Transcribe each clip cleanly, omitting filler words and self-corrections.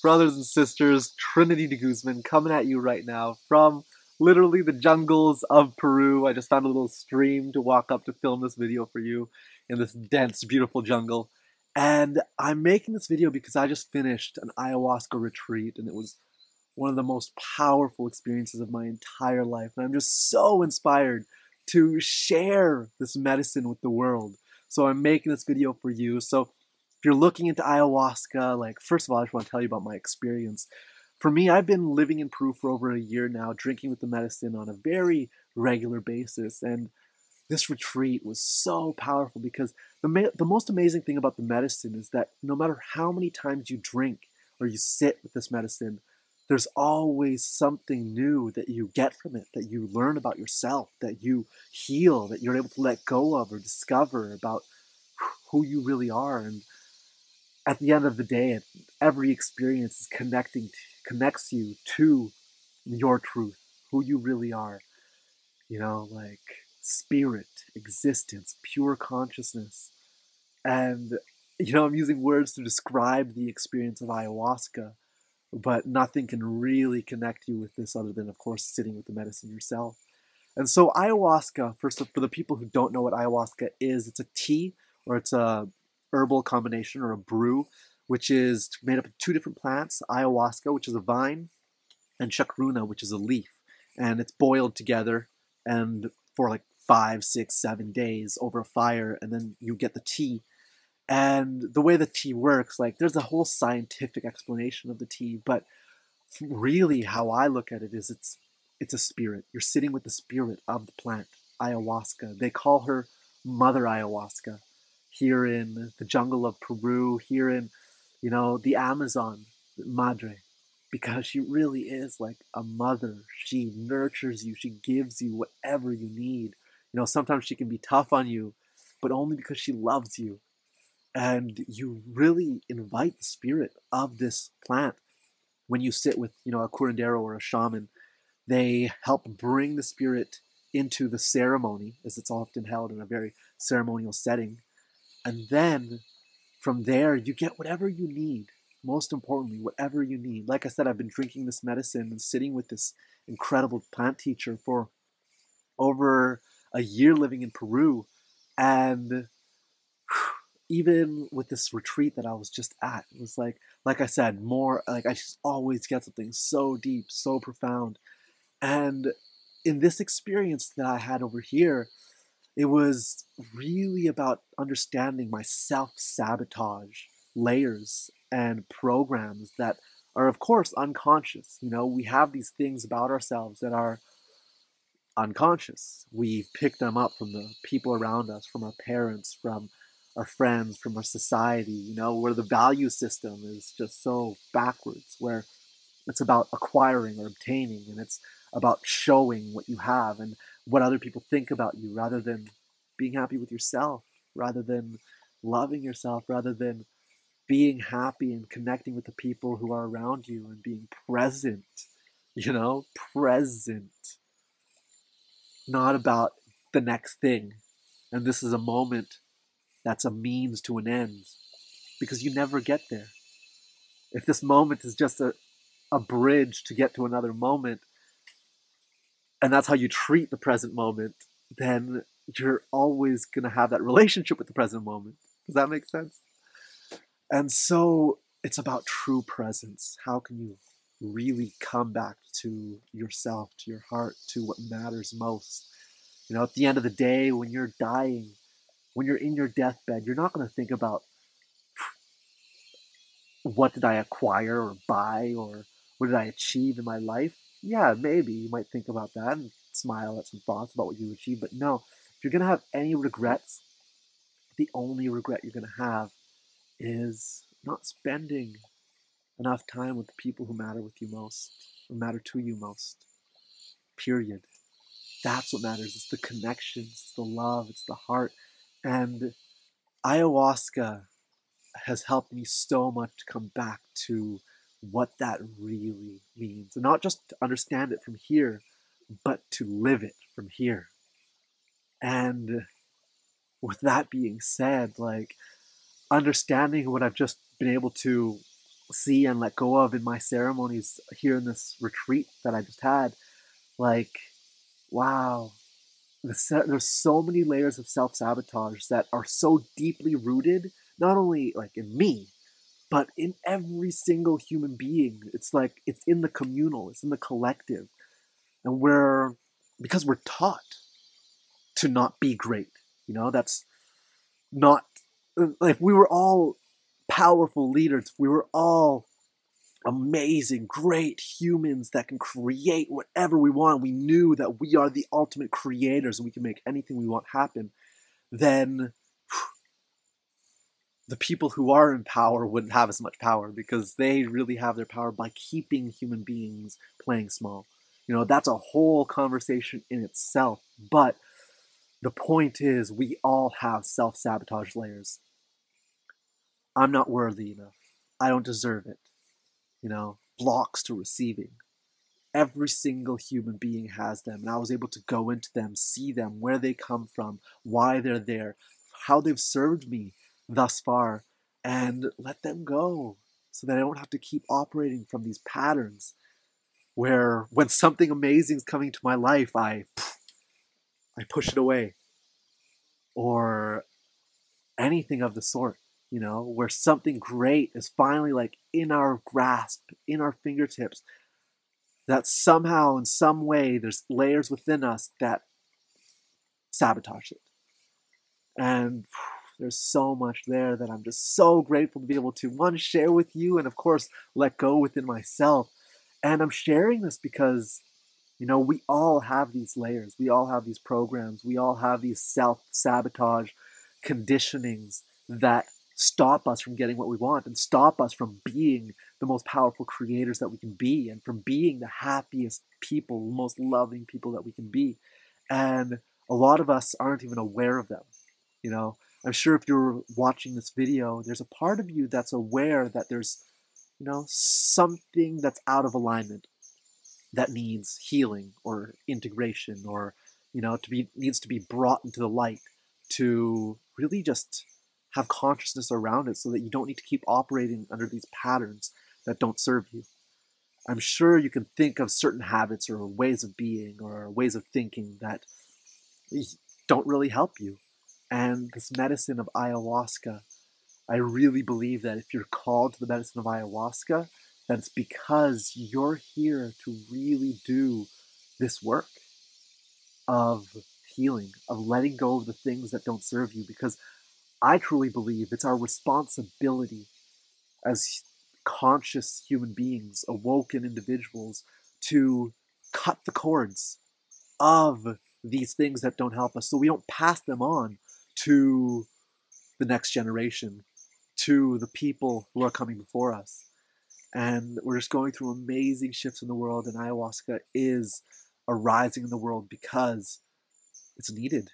brothers and sisters, Trinity to Guzman, coming at you right now from literally the jungles of Peru. I just found a little stream to walk up to film this video for you in this dense, beautiful jungle. And I'm making this video because I just finished an ayahuasca retreat, and it was one of the most powerful experiences of my entire life. And I'm just so inspired to share this medicine with the world. So I'm making this video for you. So if you're looking into ayahuasca, like, first of all, I just want to tell you about my experience. For me, I've been living in Peru for over a year now, drinking with the medicine on a very regular basis. And this retreat was so powerful because the most amazing thing about the medicine is that no matter how many times you drink or you sit with this medicine, there's always something new that you get from it, that you learn about yourself, that you heal, that you're able to let go of or discover about who you really are. And at the end of the day, every experience is connects you to your truth, who you really are. You know, like spirit, existence, pure consciousness. And, I'm using words to describe the experience of ayahuasca, but nothing can really connect you with this other than, of course, sitting with the medicine yourself. And so ayahuasca, first, for the people who don't know what ayahuasca is, it's a tea, or it's a herbal combination or a brew, which is made up of two different plants: ayahuasca, which is a vine, and chacruna, which is a leaf. And it's boiled together and for like 5, 6, 7 days over a fire, and then you get the tea. And the way the tea works, like, there's a whole scientific explanation of the tea, but really how I look at it is it's a spirit. You're sitting with the spirit of the plant, ayahuasca. They call her Mother Ayahuasca here in the jungle of Peru, here in, the Amazon, Madre, because she really is like a mother. She nurtures you. She gives you whatever you need. Sometimes she can be tough on you, but only because she loves you. And you really invite the spirit of this plant when you sit with, a curandero or a shaman. They help bring the spirit into the ceremony, as it's often held in a very ceremonial setting. And then from there, you get whatever you need. Most importantly, whatever you need. Like I said, I've been drinking this medicine and sitting with this incredible plant teacher for over a year living in Peru. And even with this retreat that I was just at, it was like I said, more like I just always get something so deep, so profound. And in this experience that I had over here, it was really about understanding my self-sabotage layers and programs that are, of course, unconscious. We have these things about ourselves that are unconscious. We pick them up from the people around us, from our parents, from our friends, from our society, where the value system is just so backwards, where it's about acquiring or obtaining, and it's about showing what you have and what other people think about you, rather than being happy with yourself, rather than loving yourself, rather than being happy and connecting with the people who are around you and being present, present, not about the next thing. And this is a moment that's a means to an end, because you never get there. If this moment is just a bridge to get to another moment, and that's how you treat the present moment, then you're always going to have that relationship with the present moment. Does that make sense? And so it's about true presence. How can you really come back to yourself, to your heart, to what matters most? At the end of the day, when you're dying, when you're in your deathbed, you're not going to think about what did I acquire or buy, or what did I achieve in my life. Yeah, maybe you might think about that and smile at some thoughts about what you achieved, but no, if you're going to have any regrets, the only regret you're going to have is not spending enough time with the people who matter with you most, or matter to you most. Period. That's what matters. It's the connections, it's the love, it's the heart. And ayahuasca has helped me so much to come back to what that really means. And not just to understand it from here, but to live it from here. And with that being said, like, understanding what I've just been able to see and let go of in my ceremonies here in this retreat that I just had. Like, wow, there's so many layers of self-sabotage that are so deeply rooted, not only like in me, but in every single human being. It's like it's in the communal, it's in the collective. And because we're taught to not be great, that's not like we were all powerful leaders. We were all amazing, great humans that can create whatever we want. We knew that we are the ultimate creators and we can make anything we want happen. Then the people who are in power wouldn't have as much power because they really have their power by keeping human beings playing small. That's a whole conversation in itself. But the point is, we all have self-sabotage layers. I'm not worthy enough. I don't deserve it. Blocks to receiving. Every single human being has them, and I was able to go into them, see them, where they come from, why they're there, how they've served me thus far, and let them go so that I don't have to keep operating from these patterns where when something amazing is coming to my life, I push it away, or anything of the sort, where something great is finally like in our grasp, in our fingertips, that somehow in some way there's layers within us that sabotage it. And there's so much there that I'm just so grateful to be able to, one, share with you, and of course let go within myself. And I'm sharing this because we all have these layers, we all have these programs, we all have these self-sabotage conditionings that stop us from getting what we want and stop us from being the most powerful creators that we can be, and from being the happiest people, the most loving people that we can be. And a lot of us aren't even aware of them. I'm sure if you're watching this video, there's a part of you that's aware that there's something that's out of alignment that needs healing or integration, or needs to be brought into the light to really just have consciousness around it, so that you don't need to keep operating under these patterns that don't serve you. I'm sure you can think of certain habits or ways of being or ways of thinking that don't really help you. And this medicine of ayahuasca, I really believe that if you're called to the medicine of ayahuasca, that it's because you're here to really do this work of healing, of letting go of the things that don't serve you. Because I truly believe it's our responsibility as conscious human beings, awoken individuals, to cut the cords of these things that don't help us, so we don't pass them on to the next generation, to the people who are coming before us. And we're just going through amazing shifts in the world, and ayahuasca is arising in the world because it's needed,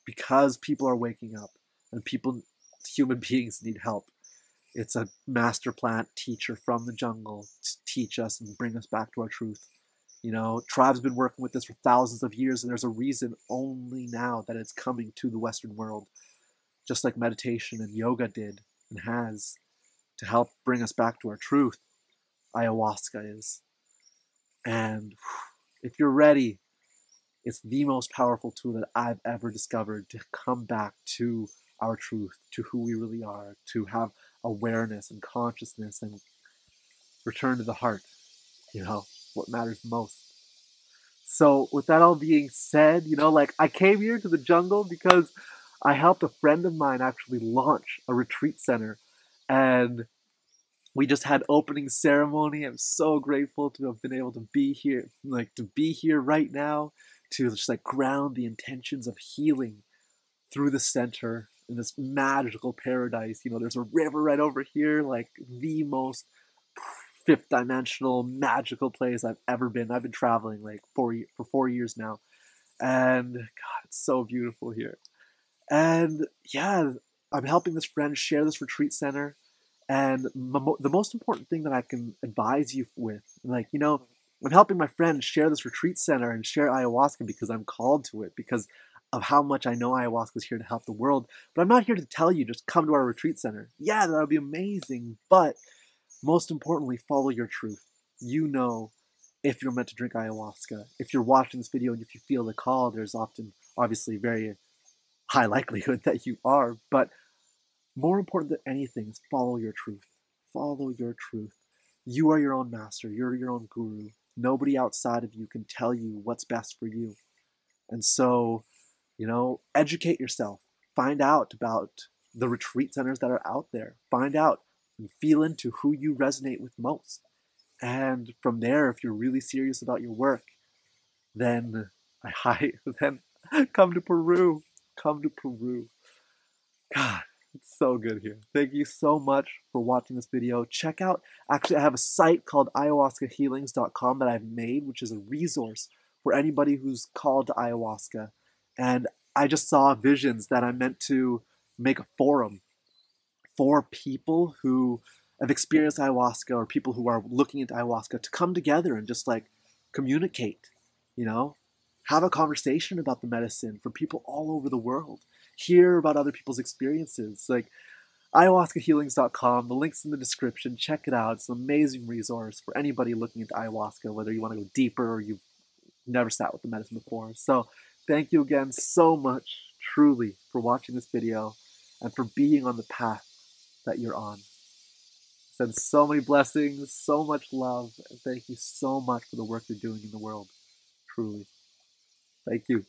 because people are waking up, and human beings need help. It's a master plant teacher from the jungle to teach us and bring us back to our truth. Tribes have been working with this for thousands of years, and there's a reason only now that it's coming to the Western world, just like meditation and yoga did and has, to help bring us back to our truth. Ayahuasca is. And if you're ready, it's the most powerful tool that I've ever discovered to come back to our truth, to who we really are, to have awareness and consciousness and return to the heart, what matters most. So with that all being said, I came here to the jungle because I helped a friend of mine actually launch a retreat center, and we just had opening ceremony. I'm so grateful to have been able to be here, right now, to just ground the intentions of healing through the center in this magical paradise. There's a river right over here, the most fifth dimensional magical place I've ever been. I've been traveling for 4 years now, and God, it's so beautiful here. And yeah, I'm helping this friend share this retreat center. And the most important thing that I can advise you with, I'm helping my friend share this retreat center and share ayahuasca because I'm called to it, because of how much I know ayahuasca is here to help the world. But I'm not here to tell you just come to our retreat center. Yeah, that would be amazing. But Most importantly, follow your truth. You know if you're meant to drink ayahuasca. If you're watching this video and if you feel the call, there's often, obviously, very high likelihood that you are. But more important than anything is follow your truth. Follow your truth. You are your own master. You're your own guru. Nobody outside of you can tell you what's best for you. And so, educate yourself. Find out about the retreat centers that are out there. Find out and feel into who you resonate with most. And from there, if you're really serious about your work, then then come to Peru. Come to Peru. God, it's so good here. Thank you so much for watching this video. Check out, actually, I have a site called ayahuascahealings.com that I've made, which is a resource for anybody who's called to ayahuasca. And I just saw visions that I meant to make a forum for people who have experienced ayahuasca or people who are looking into ayahuasca to come together and just like communicate, have a conversation about the medicine for people all over the world, hear about other people's experiences. Like ayahuascahealings.com, the link's in the description. Check it out. It's an amazing resource for anybody looking into ayahuasca, whether you want to go deeper or you've never sat with the medicine before. So thank you again so much, truly, for watching this video and for being on the path that you're on. Send so many blessings, so much love, and thank you so much for the work you're doing in the world. Truly. Thank you.